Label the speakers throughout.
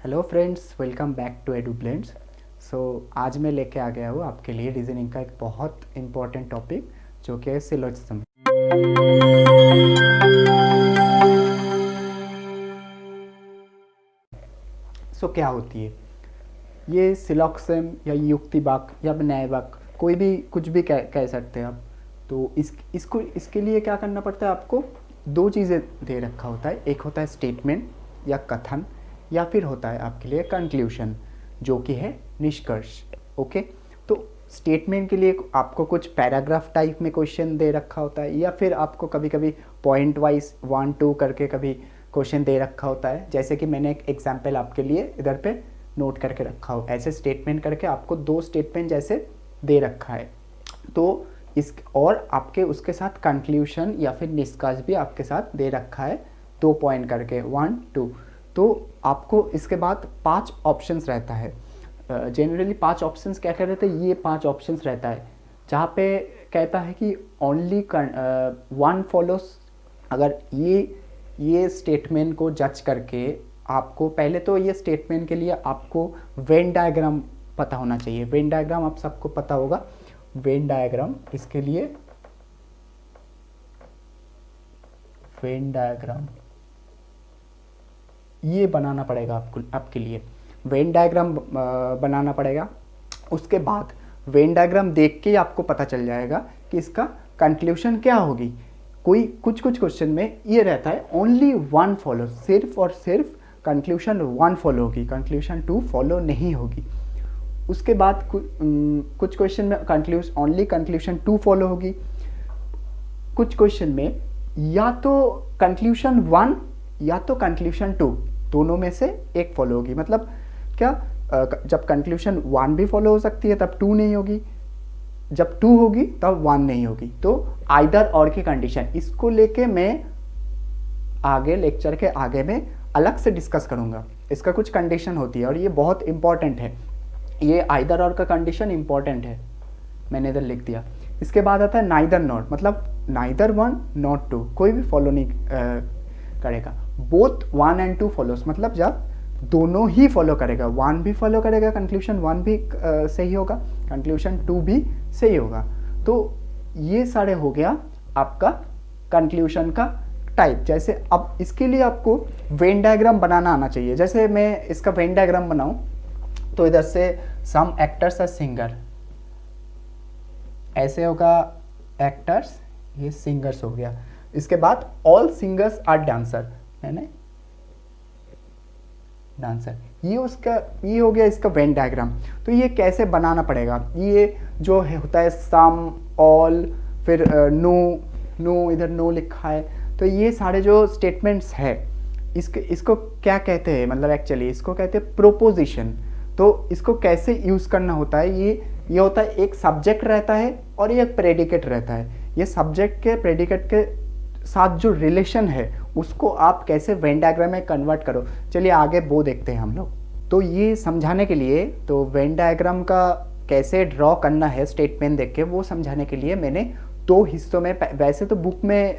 Speaker 1: Hello friends, welcome back to Edu Blends. So आज मैं लेके आ गया हूँ आपके लिए रीजनिंग का एक बहुत इम्पॉर्टेंट टॉपिक जो कि है सिलोजिज्म। क्या होती है ये सिलोक्सिज्म या युक्ति वाक्य या न्याय वाक्य, कोई भी कुछ भी कह सकते हैं आप। तो इसके लिए क्या करना पड़ता है आपको? दो चीज़ें दे रखा होता है, एक होता है स्टेटमेंट या कथन, या फिर होता है आपके लिए कंक्लूशन जो कि है निष्कर्ष। ओके, तो स्टेटमेंट के लिए आपको कुछ पैराग्राफ टाइप में क्वेश्चन दे रखा होता है, या फिर आपको कभी कभी पॉइंट वाइज 1-2 करके कभी क्वेश्चन दे रखा होता है। जैसे कि मैंने एक एग्जाम्पल आपके लिए इधर पे नोट करके रखा हो, ऐसे स्टेटमेंट करके आपको 2 स्टेटमेंट जैसे दे रखा है। तो इस और आपके उसके साथ कंक्लूशन या फिर निष्कर्ष भी आपके साथ दे रखा है, 2 पॉइंट करके 1-2। तो आपको इसके बाद 5 ऑप्शंस रहता है। जनरली 5 ऑप्शंस क्या क्या रहते हैं, ये 5 ऑप्शंस रहता है जहाँ पे कहता है कि ओनली 1 फॉलोस। अगर ये स्टेटमेंट को जज करके आपको पहले तो ये स्टेटमेंट के लिए आपको वेन डायग्राम पता होना चाहिए। वेन डायग्राम आप सबको पता होगा। वेन डायग्राम इसके लिए वेन डायग्राम ये बनाना पड़ेगा आपको, आपके लिए वेन डायग्राम बनाना पड़ेगा। उसके बाद वेन डायग्राम देख के आपको पता चल जाएगा कि इसका कंक्लूशन क्या होगी। कुछ क्वेश्चन में ये रहता है ओनली 1 फॉलो, सिर्फ और सिर्फ कंक्लूशन 1 फॉलो होगी, कंक्लूशन 2 फॉलो नहीं होगी। उसके बाद कुछ क्वेश्चन में ओनली कंक्लूशन 2 फॉलो होगी। कुछ क्वेश्चन में या तो कंक्लूशन 1 या तो कंक्लूशन 2, दोनों में से एक फॉलो होगी। मतलब क्या, जब कंक्लूशन 1 भी फॉलो हो सकती है तब 2 नहीं होगी, जब 2 होगी तब 1 नहीं होगी। तो आइदर और की कंडीशन, इसको लेके मैं आगे लेक्चर के आगे में अलग से डिस्कस करूंगा। इसका कुछ कंडीशन होती है और ये बहुत इंपॉर्टेंट है। ये आइदर और का कंडीशन इंपॉर्टेंट है, मैंने इधर लिख दिया। इसके बाद आता है नाइदर नॉट, मतलब नाइदर 1 नॉट 2, कोई भी फॉलो नहीं करेगा। बोथ 1 and 2 फॉलोस, मतलब जब दोनों ही फॉलो करेगा, 1 भी फॉलो करेगा, कंक्लूशन 1 भी सही होगा, कंक्लूशन 2 भी सही होगा। तो ये सारे हो गया आपका कंक्लूशन का टाइप। जैसे अब इसके लिए आपको वेन डायग्राम बनाना आना चाहिए। जैसे मैं इसका वेन डायग्राम बनाऊं तो इधर से सम एक्टर्स आर सिंगर, ऐसे होगा एक्टर्स, ये सिंगर्स हो गया। इसके बाद ऑल सिंगर्स आर डांसर, मैंने डांसर, ये हो गया इसका वेन डायग्राम। तो ये कैसे बनाना पड़ेगा, ये जो होता है सम, ऑल, फिर नो इधर नो लिखा है। तो ये सारे जो स्टेटमेंट्स है इसको क्या कहते हैं, मतलब एक्चुअली इसको कहते हैं प्रोपोजिशन। तो इसको कैसे यूज़ करना होता है, ये होता है एक सब्जेक्ट रहता है और ये एक प्रेडिकेट रहता है। ये सब्जेक्ट के प्रेडिकेट के साथ जो रिलेशन है उसको आप कैसे वेन डायग्राम में कन्वर्ट करो, चलिए आगे वो देखते हैं हम लोग। तो ये समझाने के लिए, तो वेन डायग्राम का कैसे ड्रॉ करना है स्टेटमेंट देख के, वो समझाने के लिए मैंने 2 हिस्सों में, वैसे तो बुक में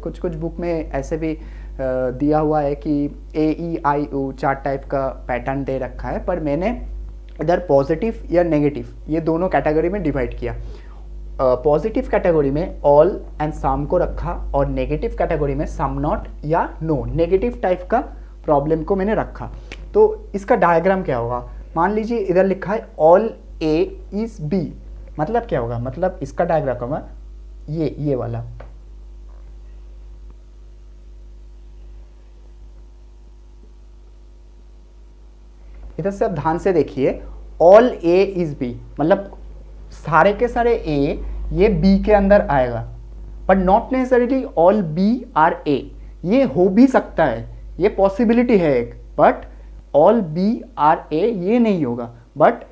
Speaker 1: कुछ बुक में ऐसे भी दिया हुआ है कि AEIO 4 टाइप का पैटर्न दे रखा है, पर मैंने इधर पॉजिटिव या नेगेटिव ये दोनों कैटेगरी में डिवाइड किया। पॉजिटिव कैटेगरी में ऑल एंड सम को रखा और नेगेटिव कैटेगरी में सम नॉट या नो, नेगेटिव टाइप का प्रॉब्लम को मैंने रखा। तो इसका डायग्राम क्या होगा, मान लीजिए इधर लिखा है ऑल A इज B, मतलब क्या होगा, मतलब इसका डायग्राम होगा ये वाला। इधर से आप ध्यान से देखिए, ऑल A इज B, मतलब सारे के सारे A ये B के अंदर आएगा, but not necessarily all B are A। ये हो भी सकता है, ये पॉसिबिलिटी है एक, but all B are A ये नहीं होगा। बट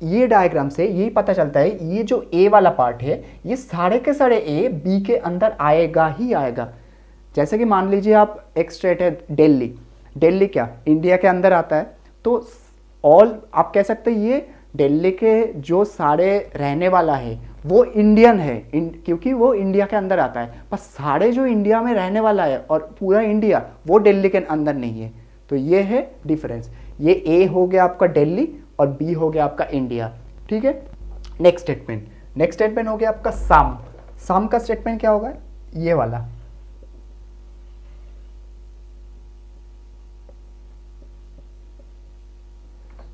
Speaker 1: ये डायग्राम से यही पता चलता है ये जो A वाला पार्ट है ये सारे के सारे A B के अंदर आएगा ही आएगा। जैसे कि मान लीजिए आप एक स्टेट है दिल्ली क्या इंडिया के अंदर आता है, तो ऑल आप कह सकते हैं ये दिल्ली के जो सारे रहने वाला है वो इंडियन है, क्योंकि वो इंडिया के अंदर आता है। पर सारे जो इंडिया में रहने वाला है और पूरा इंडिया वो दिल्ली के अंदर नहीं है। तो ये है डिफरेंस। ये ए हो गया आपका दिल्ली और बी हो गया आपका इंडिया। ठीक है, नेक्स्ट स्टेटमेंट हो गया आपका सम। सम का स्टेटमेंट क्या होगा, ये वाला,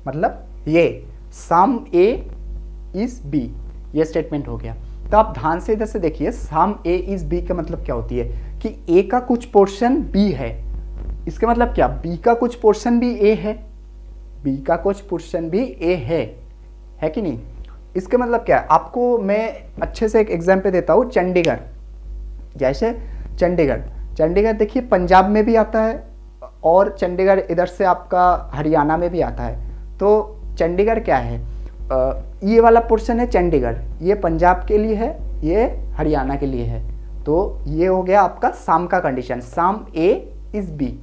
Speaker 1: मतलब ये सम ए इज बी, ये स्टेटमेंट हो गया। तो आप ध्यान से इधर से देखिए, सम ए इज बी का मतलब क्या होती है कि ए का कुछ पोर्शन बी है, इसके मतलब क्या, बी का कुछ पोर्शन भी ए है, बी का कुछ पोर्शन भी ए है कि नहीं। इसके मतलब क्या है, आपको मैं अच्छे से एक एग्जाम्पल देता हूँ। चंडीगढ़, जैसे चंडीगढ़ देखिए पंजाब में भी आता है और चंडीगढ़ इधर से आपका हरियाणा में भी आता है। तो चंडीगढ़ क्या है, ये वाला पोर्शन है चंडीगढ़, ये पंजाब के लिए है, ये हरियाणा के लिए है। तो ये हो गया आपका सम का condition, some A is B,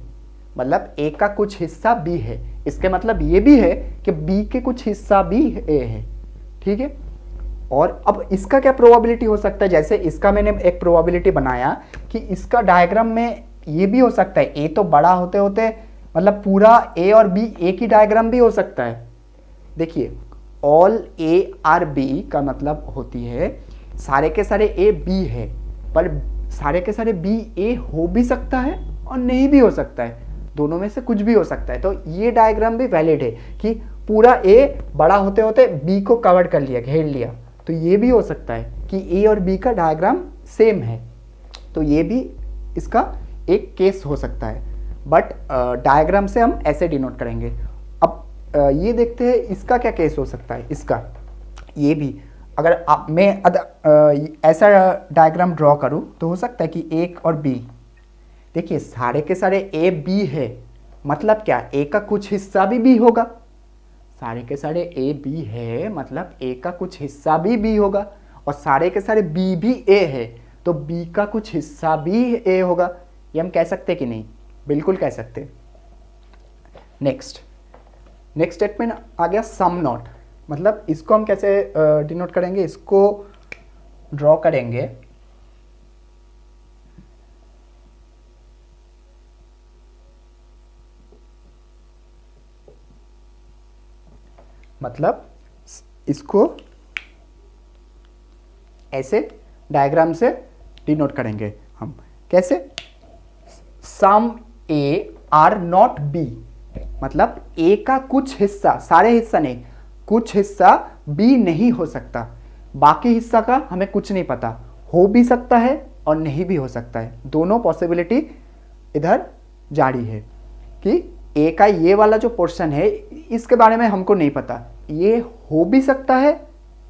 Speaker 1: मतलब ए का कुछ हिस्सा बी है। इसके मतलब ये भी है कि बी के कुछ हिस्सा भी ए है। ठीक है, और अब इसका क्या प्रोबेबिलिटी हो सकता है, जैसे इसका मैंने एक प्रोबेबिलिटी बनाया कि इसका डायग्राम में ये भी हो सकता है, ए तो बड़ा होते होते मतलब पूरा ए और बी एक ही डायग्राम भी हो सकता है। देखिए ऑल ए आर बी का मतलब होती है सारे के सारे ए बी है, पर सारे के सारे बी ए हो भी सकता है और नहीं भी हो सकता है, दोनों में से कुछ भी हो सकता है। तो ये डायग्राम भी वैलिड है कि पूरा ए बड़ा होते होते बी को कवर कर लिया, घेर लिया। तो ये भी हो सकता है कि ए और बी का डायग्राम सेम है, तो ये भी इसका एक केस हो सकता है। बट डायग्राम से हम ऐसे डिनोट करेंगे। अब ये देखते हैं इसका क्या केस हो सकता है। इसका ये भी अगर मैं ऐसा डायग्राम ड्रॉ करूं तो हो सकता है कि एक और बी, देखिए सारे के सारे ए बी है, मतलब क्या, ए का कुछ हिस्सा भी बी होगा। सारे के सारे ए बी है मतलब ए का कुछ हिस्सा भी बी होगा, और सारे के सारे बी भी ए है तो बी का कुछ हिस्सा भी ए होगा। ये हम कह सकते कि नहीं, बिल्कुल कह सकते। नेक्स्ट स्टेटमेंट आ गया सम नॉट, मतलब इसको हम कैसे डिनोट करेंगे, इसको ड्रॉ करेंगे। मतलब इसको ऐसे डायग्राम से डिनोट करेंगे हम, कैसे, सम ए आर नॉट बी, मतलब ए का कुछ हिस्सा, सारे हिस्सा नहीं, कुछ हिस्सा बी नहीं हो सकता, बाकी हिस्सा का हमें कुछ नहीं पता, हो भी सकता है और नहीं भी हो सकता है, दोनों पॉसिबिलिटी इधर जारी है कि ए का ये वाला जो पोर्शन है इसके बारे में हमको नहीं पता, ये हो भी सकता है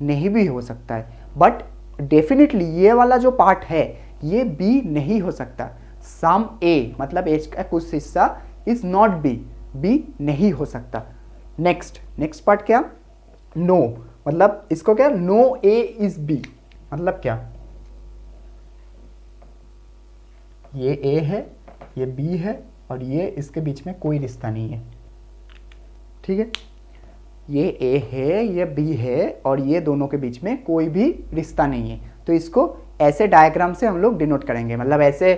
Speaker 1: नहीं भी हो सकता है, बट डेफिनेटली ये वाला जो पार्ट है ये बी नहीं हो सकता। सम ए मतलब ए का कुछ हिस्सा इज नॉट बी, बी नहीं हो सकता। नेक्स्ट पार्ट क्या, नो, मतलब इसको क्या, नो ए इज बी, मतलब क्या, ये ए है ये बी है और ये इसके बीच में कोई रिश्ता नहीं है। ठीक है, ये ए है ये बी है और ये दोनों के बीच में कोई भी रिश्ता नहीं है। तो इसको ऐसे डायग्राम से हम लोग डिनोट करेंगे, मतलब ऐसे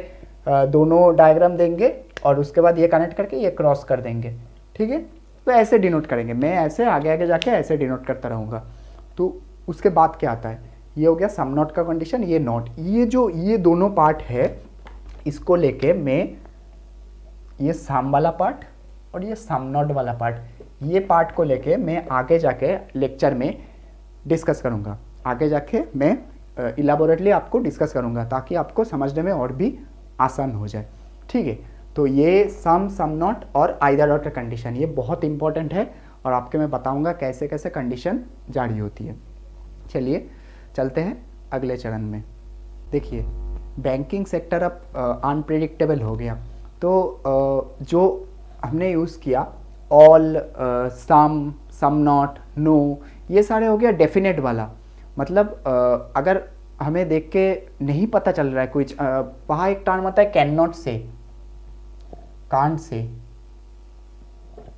Speaker 1: दोनों डायग्राम देंगे और उसके बाद ये कनेक्ट करके ये क्रॉस कर देंगे। ठीक है, तो ऐसे डिनोट करेंगे, मैं ऐसे आगे आगे जाके ऐसे डिनोट करता रहूँगा। तो उसके बाद क्या आता है, ये हो गया सम नॉट का कंडीशन, ये नॉट, ये जो ये दोनों पार्ट है इसको लेके मैं ये सम वाला पार्ट और ये सम नॉट वाला पार्ट, ये पार्ट को लेके मैं आगे जाके लेक्चर में डिस्कस करूँगा, आगे जाके मैं इलाबोरेटली आपको डिस्कस करूँगा ताकि आपको समझने में और भी आसान हो जाए। ठीक है, तो ये सम नॉट और आइदर डॉट का कंडीशन ये बहुत इंपॉर्टेंट है और आपके मैं बताऊँगा कैसे कैसे कंडीशन जारी होती है। चलिए चलते हैं अगले चरण में। देखिए बैंकिंग सेक्टर अब अनप्रेडिक्टेबल हो गया, तो जो हमने यूज़ किया ऑल, सम नॉट, नो, ये सारे हो गया डेफिनेट वाला, मतलब अगर हमें देख के नहीं पता चल रहा है कुछ, वहाँ एक टर्म आता है कैन नॉट से, कांट से,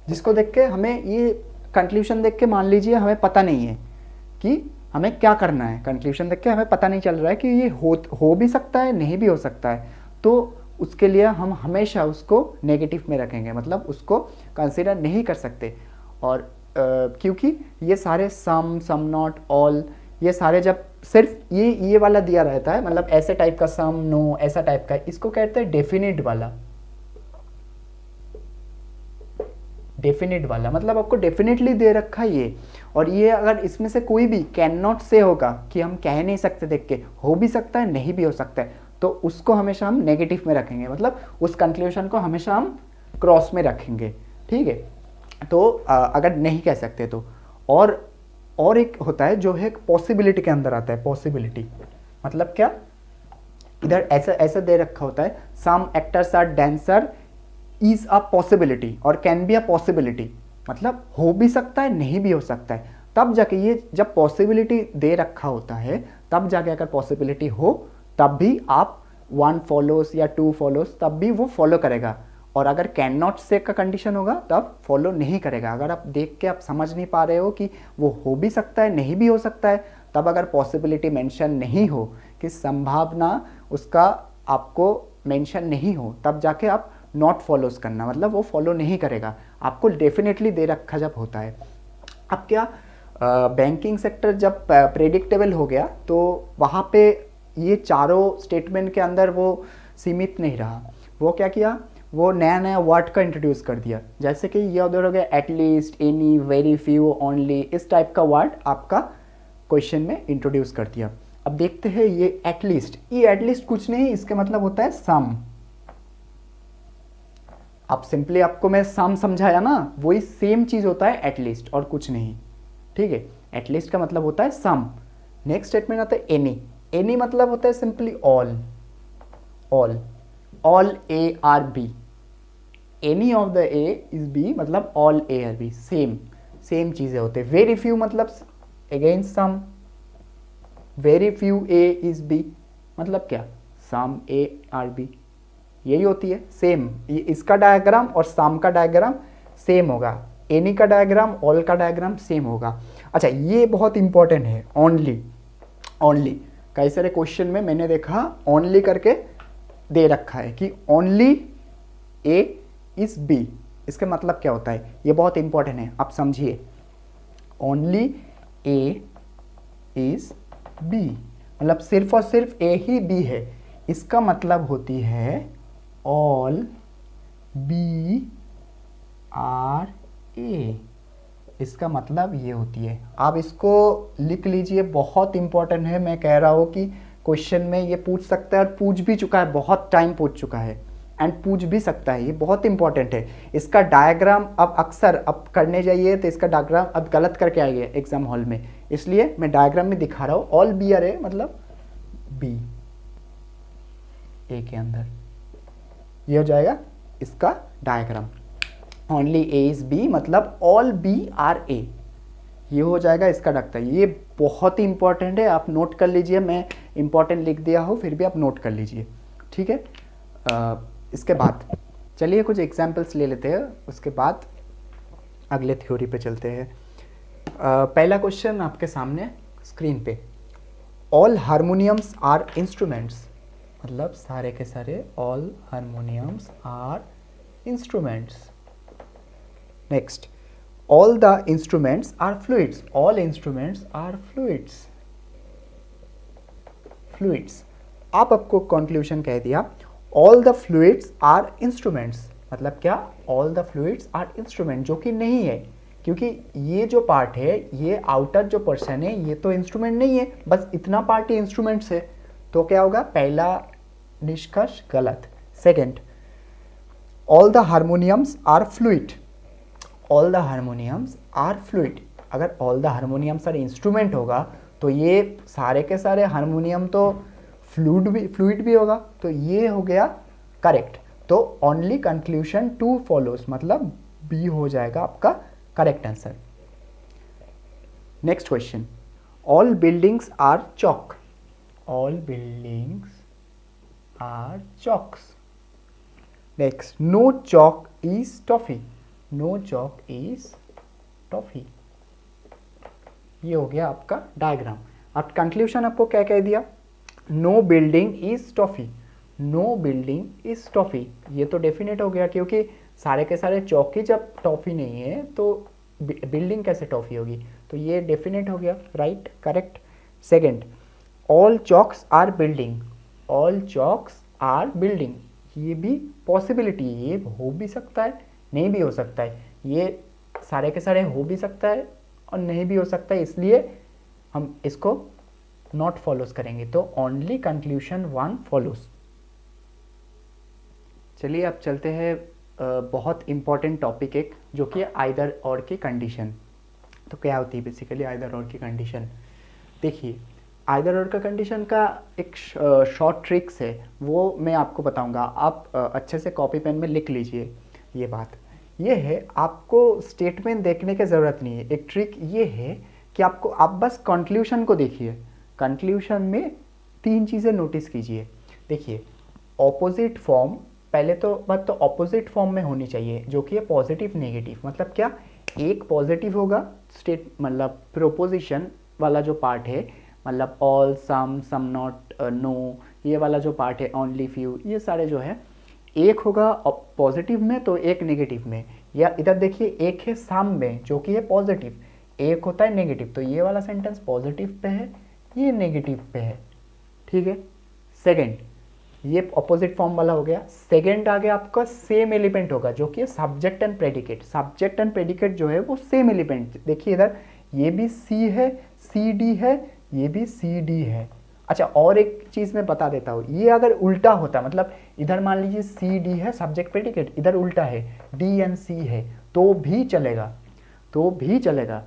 Speaker 1: जिसको देख के हमें ये कंक्लूजन देख के मान लीजिए हमें पता नहीं है कि हमें क्या करना है, कंक्लूजन देख के हमें पता नहीं चल रहा है कि ये हो भी सकता है नहीं भी हो सकता है, तो उसके लिए हम हमेशा उसको नेगेटिव में रखेंगे, मतलब उसको कंसिडर नहीं कर सकते। और क्योंकि ये सारे सम नॉट, ऑल, ये सारे जब सिर्फ ये वाला दिया रहता है, मतलब ऐसे टाइप का सम, नो, ऐसा टाइप का, इसको कहते हैं डेफिनिट वाला। डेफिनिट वाला मतलब आपको डेफिनेटली दे रखा है ये, और ये अगर इसमें से कोई भी कैन नॉट से होगा कि हम कह नहीं सकते देख के, हो भी सकता है नहीं भी हो सकता है, तो उसको हमेशा हम नेगेटिव में रखेंगे, मतलब उस कंक्लूजन को हमेशा हम क्रॉस में रखेंगे, ठीक है। तो अगर नहीं कह सकते तो, और एक होता है जो है पॉसिबिलिटी के अंदर आता है। पॉसिबिलिटी मतलब क्या, इधर ऐसा ऐसा दे रखा होता है, some actors are dancer is a possibility और कैन बी अ पॉसिबिलिटी, मतलब हो भी सकता है नहीं भी हो सकता है। तब जाके ये जब पॉसिबिलिटी दे रखा होता है, तब जाके अगर पॉसिबिलिटी हो तब भी आप 1 फॉलोस या 2 फॉलोस तब भी वो फॉलो करेगा, और अगर कैन नॉट से का कंडीशन होगा तब फॉलो नहीं करेगा। अगर आप देख के आप समझ नहीं पा रहे हो कि वो हो भी सकता है नहीं भी हो सकता है, तब अगर पॉसिबिलिटी मेंशन नहीं हो, कि संभावना उसका आपको मेंशन नहीं हो, तब जाके आप नॉट फॉलोज करना, मतलब वो फॉलो नहीं करेगा। आपको डेफिनेटली दे रखा जब होता है। अब क्या, बैंकिंग सेक्टर जब प्रेडिक्टेबल हो गया तो वहाँ पे ये चारों स्टेटमेंट के अंदर वो सीमित नहीं रहा। वो क्या किया, वो नया नया वर्ड का इंट्रोड्यूस कर दिया, जैसे कि ये उधर हो गया at least, any, very few, only, इस टाइप का वर्ड आपका क्वेश्चन में इंट्रोड्यूस कर दिया। अब देखते हैं ये एटलीस्ट, ये एटलीस्ट कुछ नहीं, इसके मतलब होता है सम। आप सिंपली, आपको मैं सम समझाया ना, वही सेम चीज होता है एटलीस्ट और कुछ नहीं, ठीक है। एटलीस्ट का मतलब होता है सम। नेक्स्ट स्टेटमेंट आता है एनी। एनी मतलब होता है simply all, all A are B, any of the A is B, मतलब all A are B, same चीजें होते हैं। वेरी फ्यू मतलब again some, very few A is B मतलब क्या, सम ए आर बी, यही होती है सेम। इसका डायग्राम और सम का डायग्राम सेम होगा, एनी का डायग्राम, ऑल का डायग्राम सेम होगा। अच्छा, ये बहुत इंपॉर्टेंट है, ओनली कई सारे क्वेश्चन में मैंने देखा ओनली करके दे रखा है कि ओनली ए इज बी, इसका मतलब क्या होता है, ये बहुत इंपॉर्टेंट है, आप समझिए। ओनली ए इज बी मतलब सिर्फ और सिर्फ ए ही बी है, इसका मतलब होती है ऑल बी आर ए, इसका मतलब ये होती है। आप इसको लिख लीजिए, बहुत इंपॉर्टेंट है। मैं कह रहा हूँ कि क्वेश्चन में ये पूछ सकता है और पूछ भी चुका है, बहुत टाइम पूछ चुका है, एंड पूछ भी सकता है, ये बहुत इंपॉर्टेंट है। इसका डायग्राम अब अक्सर अब करने जाइए तो इसका डायग्राम अब गलत करके आइए एग्जाम हॉल में, इसलिए मैं डायग्राम में दिखा रहा हूँ। ऑल बी आर ए मतलब बी ए के अंदर, ये हो जाएगा इसका diagram. Only A is B मतलब ऑल बी आर ए, ये हो जाएगा इसका डायग्राम। ये बहुत ही इंपॉर्टेंट है, आप नोट कर लीजिए, मैं इंपॉर्टेंट लिख दिया हूँ फिर भी आप नोट कर लीजिए, ठीक है। इसके बाद चलिए कुछ एग्जाम्पल्स ले लेते हैं, उसके बाद अगले थ्योरी पे चलते हैं। पहला क्वेश्चन आपके सामने स्क्रीन पे, ऑल हारमोनियम्स आर इंस्ट्रूमेंट्स मतलब सारे के सारे all harmoniums are instruments. Next, all the instruments are fluids, all instruments are fluids। आप आपको कंक्लूजन कह दिया, all the fluids are instruments मतलब क्या, all the fluids are instrument, जो कि नहीं है, क्योंकि ये जो पार्ट है, ये आउटर जो पर्सन है, ये तो इंस्ट्रूमेंट नहीं है, बस इतना पार्ट ही इंस्ट्रूमेंट्स है। तो क्या होगा, पहला निष्कर्ष गलत। Second, all the harmoniums are fluid, all the harmoniums are fluid. अगर all the harmoniums are instrument होगा तो ये सारे के सारे हारमोनियम तो फ्लूइड भी होगा, तो ये हो गया करेक्ट। तो ओनली कंक्लूजन 2 फॉलोज मतलब बी हो जाएगा आपका correct answer. Next question, all buildings are chalk, all buildings are chalks. Next, no chalk is toffee, no chalk is toffee. ये हो गया आपका डायग्राम। अब कंक्लूजन आपको क्या कह दिया, no building is toffee, no building is toffee. ये तो डेफिनेट हो गया, क्योंकि सारे के सारे चौकी जब टॉफ़ी नहीं है तो बिल्डिंग कैसे टॉफ़ी होगी, तो ये डेफिनेट हो गया, right, correct. Second, all chalks are building, all chalks are building, ये भी पॉसिबिलिटी है, ये हो भी सकता है नहीं भी हो सकता है, ये सारे के सारे हो भी सकता है और नहीं भी हो सकता है, इसलिए हम इसको नॉट फॉलोज करेंगे, तो ओनली कंक्लूशन 1 फॉलोज। चलिए अब चलते हैं बहुत इंपॉर्टेंट टॉपिक एक, जो कि आइदर और की कंडीशन। तो क्या होती है बेसिकली आइदर और की कंडीशन? देखिए, आइदर और का कंडीशन का एक शॉर्ट ट्रिक्स है, वो मैं आपको बताऊंगा। आप अच्छे से कॉपी पेन में लिख लीजिए ये बात। ये है, आपको स्टेटमेंट देखने की ज़रूरत नहीं है। एक ट्रिक ये है कि आप बस कंक्लूशन को देखिए। कंक्लूशन में 3 चीज़ें नोटिस कीजिए। देखिए, ऑपोजिट फॉर्म, पहले तो बात तो ऑपोजिट फॉर्म में होनी चाहिए, जो कि है पॉजिटिव नेगेटिव। मतलब क्या, एक पॉजिटिव होगा स्टेट, मतलब प्रोपोजिशन वाला जो पार्ट है, मतलब ऑल, सम नॉट, नो, ये वाला जो पार्ट है, ओनली फ्यू, ये सारे जो है, एक होगा पॉजिटिव में तो एक नेगेटिव में। या इधर देखिए, एक है सम में जो कि है पॉजिटिव, एक होता है नेगेटिव, तो ये वाला सेंटेंस पॉजिटिव पे है, ये नेगेटिव पे है, ठीक है। सेकंड, ये अपोजिट फॉर्म वाला हो गया। सेकंड आ गया आपका सेम एलिमेंट होगा, जो कि subject and predicate. Subject and predicate जो है वो सेम एलिमेंट, देखिए इधर ये भी सी है, सी डी है, ये भी सी डी है। अच्छा, और एक चीज़ मैं बता देता हूँ, ये अगर उल्टा होता, मतलब इधर मान लीजिए सी डी है सब्जेक्ट प्रेडिकेट, इधर उल्टा है डी एंड सी है, तो भी चलेगा, तो भी चलेगा,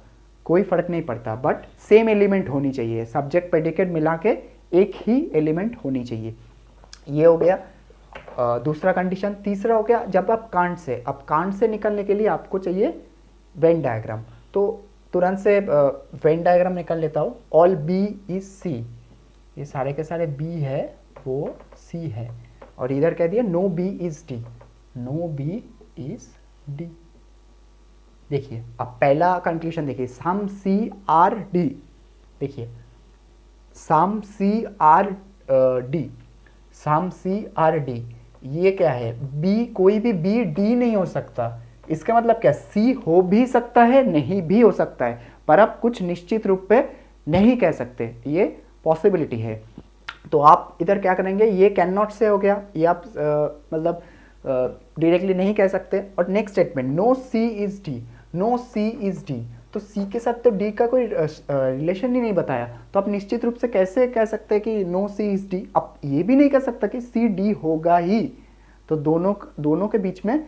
Speaker 1: कोई फर्क नहीं पड़ता। बट सेम एलिमेंट होनी चाहिए, सब्जेक्ट प्रेडिकेट मिला के एक ही एलिमेंट होनी चाहिए। ये हो गया दूसरा कंडीशन। तीसरा हो गया, जब आप कांट से, अब कांट से निकलने के लिए आपको चाहिए वेन डायग्राम। तो तुरंत से वेन डायग्राम निकल लेता हूँ। ऑल बी इज सी, ये सारे के सारे बी है वो सी है, और इधर कह दिया no B is D, no B is D. देखिए, अब पहला कंक्लूजन देखिए, सम सी आर डी, देखिए सम सी आर डी, सम सी आर डी, ये क्या है, बी, कोई भी बी डी नहीं हो सकता। इसका मतलब क्या, सी हो भी सकता है नहीं भी हो सकता है, पर आप कुछ निश्चित रूप पे नहीं कह सकते, ये पॉसिबिलिटी है। तो आप इधर क्या करेंगे, ये कैन नॉट से हो गया, ये आप मतलब डायरेक्टली नहीं कह सकते। और next statement, no C is D, no C is D, तो सी के साथ तो डी का कोई रिलेशन ही नहीं बताया, तो आप निश्चित रूप से कैसे कह सकते हैं कि नो सी इज डी। अब ये भी नहीं कह सकता कि सी डी होगा ही, तो दोनों के बीच में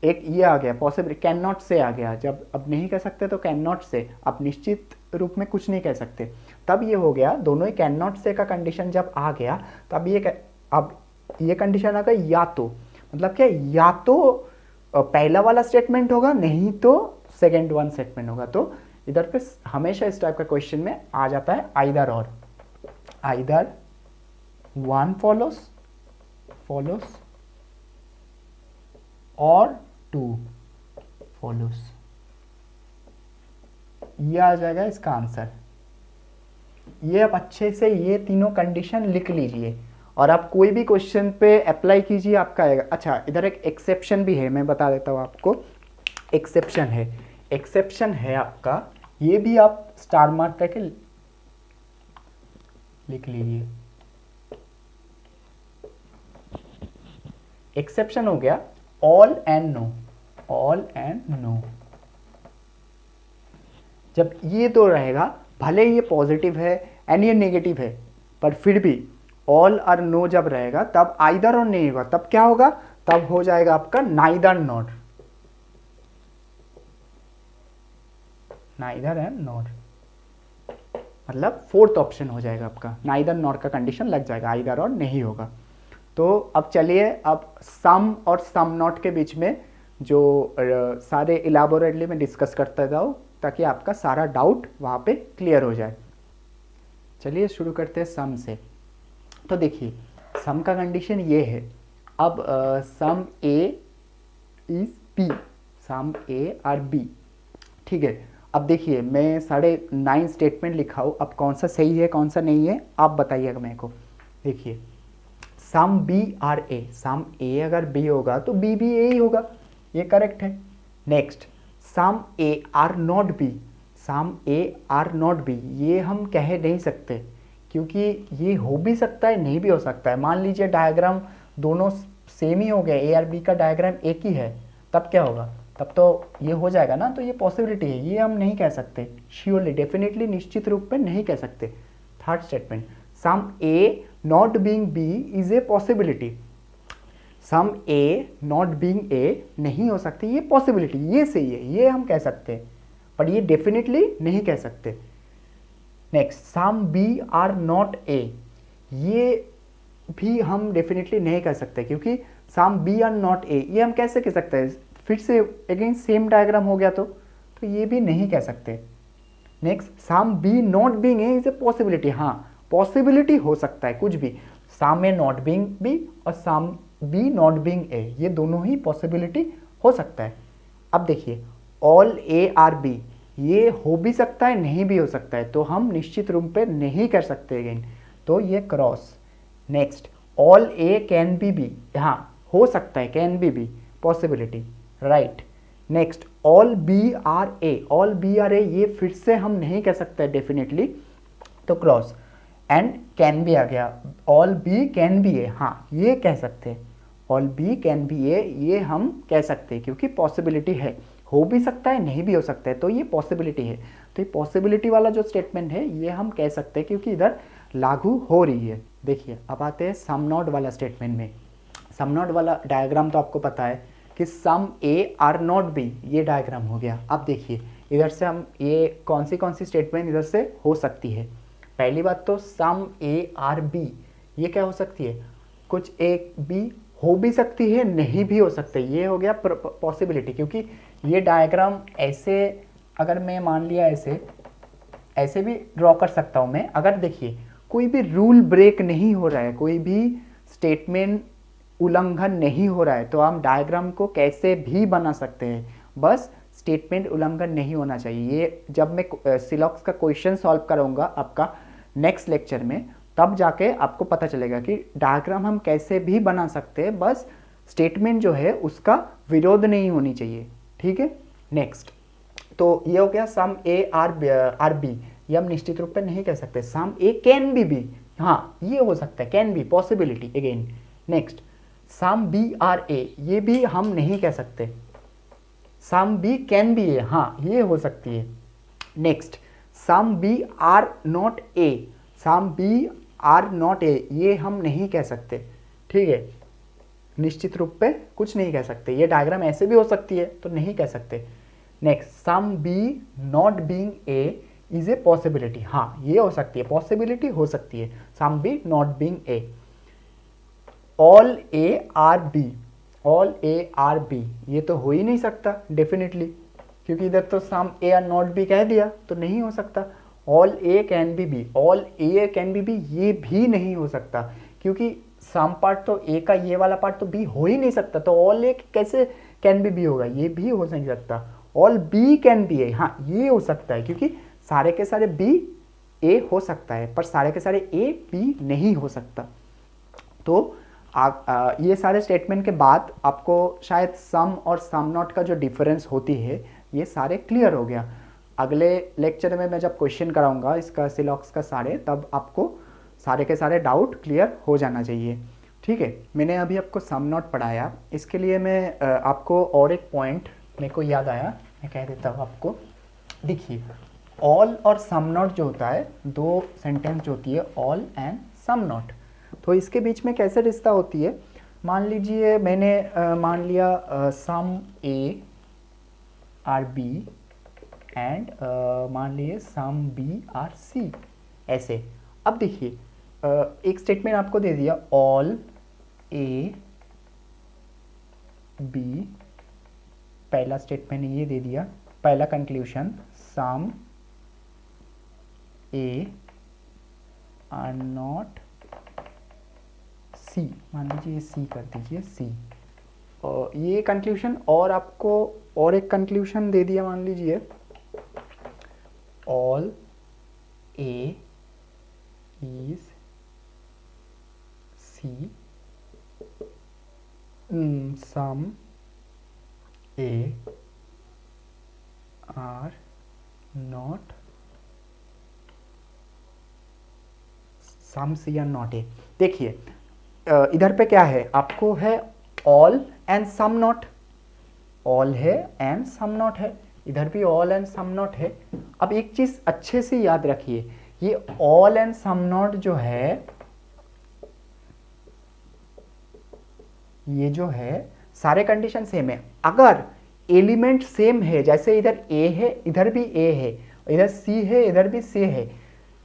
Speaker 1: एक ये आ गया पॉसिबल, कैन नॉट से आ गया। जब अब नहीं कह सकते तो कैन नॉट से, अब निश्चित रूप में कुछ नहीं कह सकते, तब ये हो गया, दोनों ही कैन नॉट से का कंडीशन जब आ गया, तब ये कंडीशन आ गया, या तो मतलब क्या, या तो पहला वाला स्टेटमेंट होगा, नहीं तो सेकेंड वन स्टेटमेंट होगा। तो इधर पे हमेशा इस टाइप का क्वेश्चन में आ जाता है आइदर और, आइदर वन फॉलोस और टू फॉलोस, ये आ जाएगा इसका आंसर। ये आप अच्छे से ये तीनों कंडीशन लिख लीजिए और आप कोई भी क्वेश्चन पे अप्लाई कीजिए, आपका आएगा। अच्छा, इधर एक एक्सेप्शन भी है, मैं बता देता हूँ आपको। एक्सेप्शन है आपका, ये भी आप स्टार मार्क करके लिख लीजिए। एक्सेप्शन हो गया all and no, all and no. जब ये दो रहेगा, भले ये पॉजिटिव है एंड ये नेगेटिव है, पर फिर भी ऑल और नो जब रहेगा, तब आइदर और नहीं होगा, तब क्या होगा, तब हो जाएगा आपका neither not, neither and not, मतलब फोर्थ ऑप्शन हो जाएगा आपका, नाइदर नॉट का कंडीशन लग जाएगा, आइदर और नहीं होगा। तो अब चलिए, अब सम और सम नॉट के बीच में जो सारे इलाबोरेटली में डिस्कस करता जाऊँ, ताकि आपका सारा डाउट वहाँ पे क्लियर हो जाए। चलिए शुरू करते हैं सम से। तो देखिए, सम का कंडीशन ये है, अब some A is B, some A are B, ठीक है। अब देखिए, मैं 9.5 स्टेटमेंट लिखा हूँ, अब कौन सा सही है कौन सा नहीं है आप बताइएगा मेरे को। देखिए, सम बी आर ए, सम ए अगर बी होगा तो बी भी ए ही होगा, ये करेक्ट है। Next, some A are not B, some A are not B, ये हम कह नहीं सकते क्योंकि ये हो भी सकता है नहीं भी हो सकता है। मान लीजिए डायग्राम दोनों सेम ही हो गए, ए और बी का डायग्राम एक ही है, तब क्या होगा, तब तो ये हो जाएगा ना, तो ये पॉसिबिलिटी है, ये हम नहीं कह सकते श्योरली, डेफिनेटली निश्चित रूप में नहीं कह सकते। Third statement, some A not being B is a possibility, some A not being A नहीं हो सकती, ये पॉसिबिलिटी, ये सही है, ये हम कह सकते हैं, पर ये डेफिनेटली नहीं कह सकते। Next, some B are not A, ये भी हम डेफिनेटली नहीं कह सकते क्योंकि some B are not A, ये हम कैसे कह सकते हैं, फिर से अगेन सेम डायग्राम हो गया तो ये भी नहीं कह सकते। Next, some B not being A is a possibility, हाँ पॉसिबिलिटी हो सकता है कुछ भी, some A not being B और some B not being A, ये दोनों ही पॉसिबिलिटी हो सकता है। अब देखिए, ऑल ए आर बी, ये हो भी सकता है नहीं भी हो सकता है, तो हम निश्चित रूप पे नहीं कर सकते अगेन, तो ये cross. Next, all A can be B, हाँ हो सकता है, can be B possibility, right. Next, all B are A, all B are A, ये फिर से हम नहीं कह सकते डेफिनेटली, तो क्रॉस। एंड कैन बी आ गया, all B can be A, हाँ ये कह सकते हैं, all B can be A, ये हम कह सकते हैं क्योंकि पॉसिबिलिटी है, हो भी सकता है नहीं भी हो सकता है, तो ये पॉसिबिलिटी है, तो ये पॉसिबिलिटी वाला जो स्टेटमेंट है ये हम कह सकते हैं क्योंकि इधर लागू हो रही है। देखिए अब आते हैं सम नॉट वाला स्टेटमेंट में। सम नॉट वाला डायग्राम तो आपको पता है कि सम ए आर नॉट बी, ये डायग्राम हो गया। अब देखिए इधर से हम ये कौन सी स्टेटमेंट इधर से हो सकती है। पहली बात तो सम ए आर बी, ये क्या हो सकती है, कुछ ए बी हो भी सकती है नहीं भी हो सकता है, ये हो गया पॉसिबिलिटी, क्योंकि ये डायग्राम ऐसे अगर मैं मान लिया ऐसे भी ड्रॉ कर सकता हूँ मैं। अगर देखिए कोई भी रूल ब्रेक नहीं हो रहा है, कोई भी स्टेटमेंट उल्लंघन नहीं हो रहा है, तो हम डायग्राम को कैसे भी बना सकते हैं, बस स्टेटमेंट उल्लंघन नहीं होना चाहिए। ये जब मैं सिलॉक्स का क्वेश्चन सॉल्व करूँगा आपका नेक्स्ट लेक्चर में, तब जाके आपको पता चलेगा कि डायग्राम हम कैसे भी बना सकते हैं, बस स्टेटमेंट जो है उसका विरोध नहीं होनी चाहिए, ठीक है। नेक्स्ट, तो ये हो गया सम ए आर बी, ये हम निश्चित रूप में नहीं कह सकते। Some A can be B, हाँ ये हो सकता है, can be possibility again. Next, some B are A, ये भी हम नहीं कह सकते। Some B can be A, हाँ ये हो सकती है। Next, some B are not A, some B are not A, ये हम नहीं कह सकते, ठीक है, निश्चित रूप पे कुछ नहीं कह सकते। ये डायग्राम ऐसे भी हो सकती है, तो नहीं कह सकते। Next, some B not being A is a possibility, हाँ ये हो सकती है, पॉसिबिलिटी हो सकती है, some B not being A. All A are B, all A are B, ये तो हो ही नहीं सकता डेफिनेटली, क्योंकि इधर तो some A are not B कह दिया, तो नहीं हो सकता। All A can be B, all A can be B, ये भी नहीं हो सकता, क्योंकि सम पार्ट तो ए का, ये वाला पार्ट तो बी हो ही नहीं सकता, तो ऑल ए कैसे कैन बी बी होगा, ये भी हो नहीं सकता। All B can be A, हाँ ये हो सकता है, क्योंकि सारे के सारे बी ए हो सकता है, पर सारे के सारे ए बी नहीं हो सकता। तो ये सारे स्टेटमेंट के बाद आपको शायद सम और सम नॉट का जो डिफरेंस होती है ये सारे क्लियर हो गया। अगले लेक्चर में मैं जब क्वेश्चन कराऊंगा इसका सिलॉक्स का सारे, तब आपको सारे के सारे डाउट क्लियर हो जाना चाहिए, ठीक है। मैंने अभी आपको सम नॉट पढ़ाया, इसके लिए मैं आपको और एक पॉइंट मेरे को याद आया, मैं कह देता हूँ आपको। देखिए ऑल और सम नॉट जो होता है, दो सेंटेंस जो होती है ऑल एंड सम नॉट, तो इसके बीच में कैसे रिश्ता होती है। मान लीजिए मैंने मान लिया सम ए आर बी एंड मान लिए सम बी आर सी, ऐसे। अब देखिए एक स्टेटमेंट आपको दे दिया, ऑल ए बी, पहला स्टेटमेंट ये दे दिया, पहला conclusion some A are not C, मान लीजिए ये सी कर दीजिए, सी, और ये कंक्लूशन, और आपको और एक कंक्लूशन दे दिया, मान लीजिए all A is C some A are not some C are not A. देखिए इधर पे क्या है, आपको है all and some not, all है एंड सम नॉट है, इधर भी ऑल एंड सम नॉट है। अब एक चीज अच्छे से याद रखिए, ये ऑल एंड सम नॉट जो है, ये जो है सारे कंडीशन सेम है। अगर एलिमेंट सेम है, जैसे इधर ए है इधर भी ए है, इधर सी है इधर भी सी है,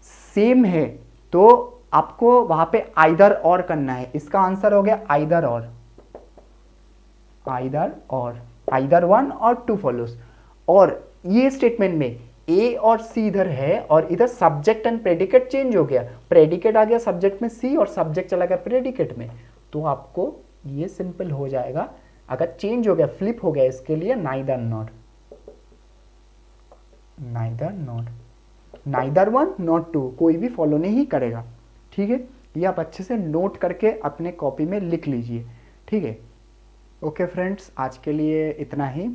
Speaker 1: सेम है, तो आपको वहां पे आइदर और करना है। इसका आंसर हो गया आइदर और, आइदर और, आइदर वन और टू फॉलोस। और ये स्टेटमेंट में ए और सी इधर है और इधर सब्जेक्ट एंड प्रेडिकेट चेंज हो गया, प्रेडिकेट आ गया सब्जेक्ट में सी और सब्जेक्ट चला गया प्रेडिकेट में, तो आपको ये सिंपल हो जाएगा। अगर चेंज हो गया, फ्लिप हो गया, इसके लिए neither not, neither not, neither one not two, कोई भी फॉलो नहीं करेगा। ठीक है, ये आप अच्छे से नोट करके अपने कॉपी में लिख लीजिए। ठीक है, ओके फ्रेंड्स, आज के लिए इतना ही।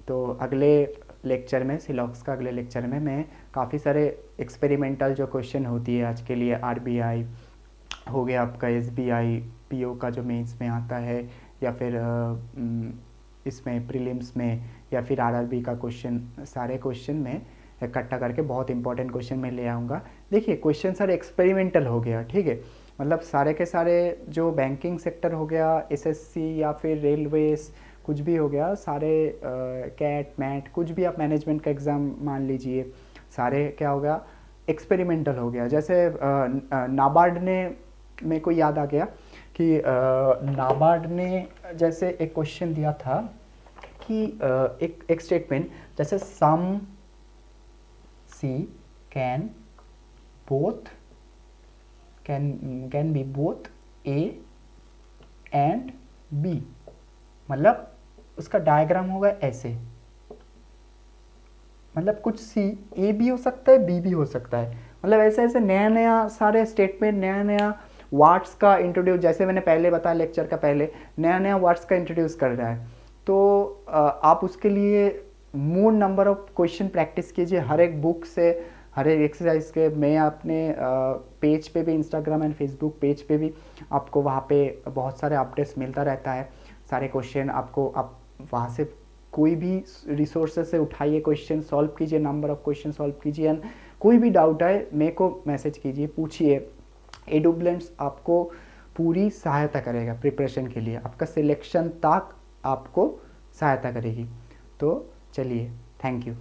Speaker 1: तो अगले लेक्चर में, सिलॉक्स का अगले लेक्चर में मैं काफ़ी सारे एक्सपेरिमेंटल जो क्वेश्चन होती है आज के लिए, आरबीआई हो गया आपका, एसबीआई, पीओ का जो मेंस में आता है, या फिर इसमें प्रीलिम्स में, या फिर आरआरबी का क्वेश्चन, सारे क्वेश्चन में इकट्ठा करके बहुत इंपॉर्टेंट क्वेश्चन मैं ले आऊँगा। देखिए क्वेश्चन सारे एक्सपेरिमेंटल हो गया, ठीक है, मतलब सारे के सारे जो बैंकिंग सेक्टर हो गया, एसएससी या फिर रेलवेज कुछ भी हो गया, सारे कैट मैट कुछ भी आप मैनेजमेंट का एग्ज़ाम मान लीजिए, सारे क्या हो गया एक्सपेरिमेंटल हो गया। जैसे नाबार्ड ने, मेरे को याद आ गया कि नाबार्ड ने जैसे एक क्वेश्चन दिया था कि एक स्टेटमेंट, जैसे some C can both can be both A and B, मतलब उसका डायग्राम होगा ऐसे, मतलब कुछ सी ए भी हो सकता है बी भी हो सकता है, मतलब ऐसे ऐसे नया नया सारे स्टेटमेंट, नया नया वर्ड्स का इंट्रोड्यूस, जैसे मैंने पहले बताया लेक्चर का पहले, नया नया वर्ड्स का इंट्रोड्यूस कर रहा है। तो आप उसके लिए मोर नंबर ऑफ क्वेश्चन प्रैक्टिस कीजिए हर एक बुक से, हर एक एक्सरसाइज के। मैं अपने पेज पे भी, इंस्टाग्राम एंड फेसबुक पेज पे भी आपको वहाँ पे बहुत सारे अपडेट्स मिलता रहता है। सारे क्वेश्चन आपको, आप वहाँ से कोई भी रिसोर्सेज से उठाइए, क्वेश्चन सॉल्व कीजिए, नंबर ऑफ क्वेश्चन सॉल्व कीजिए, एंड कोई भी डाउट है मेरे को मैसेज कीजिए, पूछिए। एडुब्लेंट्स आपको पूरी सहायता करेगा प्रिपरेशन के लिए, आपका सिलेक्शन तक आपको सहायता करेगी। तो चलिए, थैंक यू।